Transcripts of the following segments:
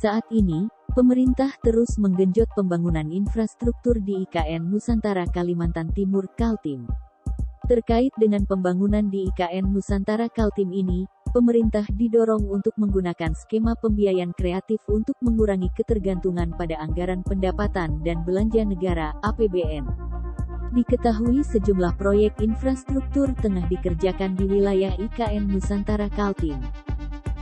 Saat ini, pemerintah terus menggenjot pembangunan infrastruktur di IKN Nusantara Kalimantan Timur Kaltim. Terkait dengan pembangunan di IKN Nusantara Kaltim ini, pemerintah didorong untuk menggunakan skema pembiayaan kreatif untuk mengurangi ketergantungan pada anggaran pendapatan dan belanja negara (APBN). Diketahui sejumlah proyek infrastruktur tengah dikerjakan di wilayah IKN Nusantara Kaltim.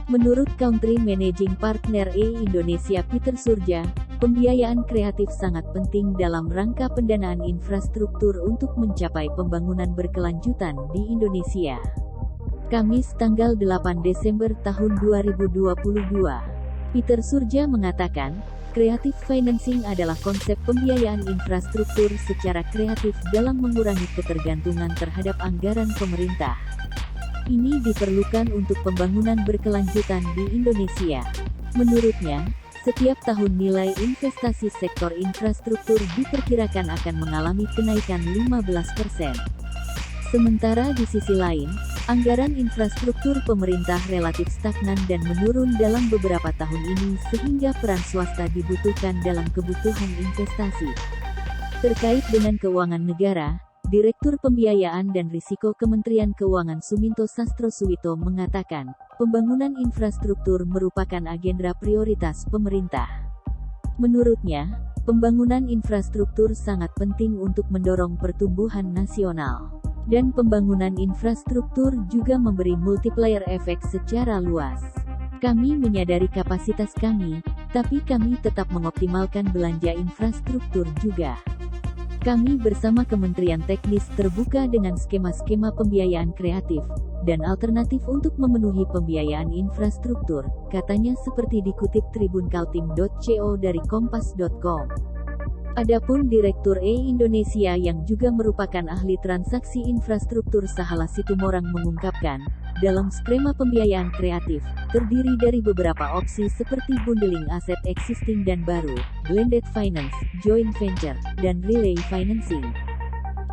Menurut Country Managing Partner Indonesia Peter Surja, pembiayaan kreatif sangat penting dalam rangka pendanaan infrastruktur untuk mencapai pembangunan berkelanjutan di Indonesia. Kamis tanggal 8 Desember tahun 2022. Peter Surja mengatakan, creative financing adalah konsep pembiayaan infrastruktur secara kreatif dalam mengurangi ketergantungan terhadap anggaran pemerintah. Ini diperlukan untuk pembangunan berkelanjutan di Indonesia. Menurutnya, setiap tahun nilai investasi sektor infrastruktur diperkirakan akan mengalami kenaikan 15%. Sementara di sisi lain, anggaran infrastruktur pemerintah relatif stagnan dan menurun dalam beberapa tahun ini sehingga peran swasta dibutuhkan dalam kebutuhan investasi. Terkait dengan keuangan negara, Direktur Pembiayaan dan Risiko Kementerian Keuangan Suminto Sastrosuwito mengatakan, pembangunan infrastruktur merupakan agenda prioritas pemerintah. Menurutnya, pembangunan infrastruktur sangat penting untuk mendorong pertumbuhan nasional. Dan pembangunan infrastruktur juga memberi multiplier efek secara luas. Kami menyadari kapasitas kami, tapi kami tetap mengoptimalkan belanja infrastruktur juga. Kami bersama Kementerian Teknis terbuka dengan skema-skema pembiayaan kreatif dan alternatif untuk memenuhi pembiayaan infrastruktur, katanya seperti dikutip tribunkaltim.co dari kompas.com. Adapun Direktur Indonesia yang juga merupakan ahli transaksi infrastruktur Sahala Situmorang mengungkapkan, dalam skema pembiayaan kreatif, terdiri dari beberapa opsi seperti bundling aset existing dan baru, blended finance, joint venture, dan relay financing.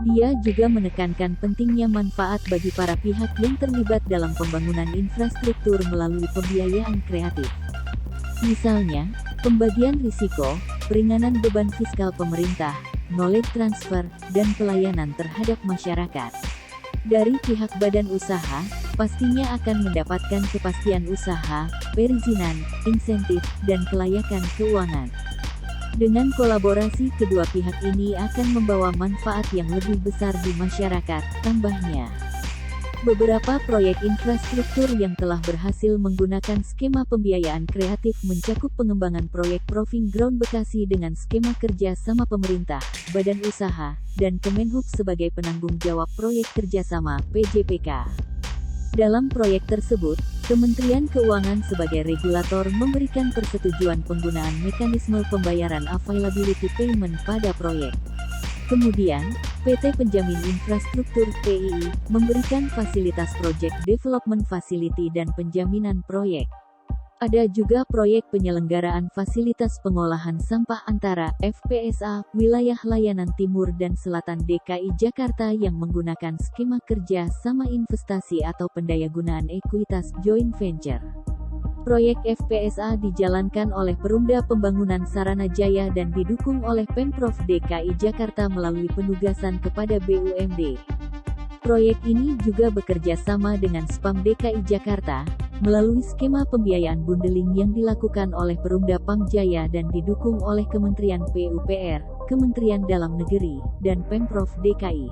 Dia juga menekankan pentingnya manfaat bagi para pihak yang terlibat dalam pembangunan infrastruktur melalui pembiayaan kreatif. Misalnya, pembagian risiko, peringanan beban fiskal pemerintah, knowledge transfer, dan pelayanan terhadap masyarakat. Dari pihak badan usaha, pastinya akan mendapatkan kepastian usaha, perizinan, insentif, dan kelayakan keuangan. Dengan kolaborasi kedua pihak ini akan membawa manfaat yang lebih besar di masyarakat, tambahnya. Beberapa proyek infrastruktur yang telah berhasil menggunakan skema pembiayaan kreatif mencakup pengembangan proyek Proving Ground Bekasi dengan skema kerja sama pemerintah, badan usaha, dan Kemenhub sebagai penanggung jawab proyek kerjasama (PJPK). Dalam proyek tersebut, Kementerian Keuangan sebagai regulator memberikan persetujuan penggunaan mekanisme pembayaran availability payment pada proyek. Kemudian, PT Penjamin Infrastruktur (PII) memberikan fasilitas Project Development Facility dan penjaminan proyek. Ada juga proyek penyelenggaraan fasilitas pengolahan sampah antara FPSA, Wilayah Layanan Timur dan Selatan DKI Jakarta yang menggunakan skema kerja sama investasi atau pendayagunaan ekuitas joint venture. Proyek FPSA dijalankan oleh Perumda Pembangunan Sarana Jaya dan didukung oleh Pemprov DKI Jakarta melalui penugasan kepada BUMD. Proyek ini juga bekerja sama dengan SPAM DKI Jakarta, melalui skema pembiayaan bundling yang dilakukan oleh Perumda Pamjaya dan didukung oleh Kementerian PUPR, Kementerian Dalam Negeri, dan Pemprov DKI.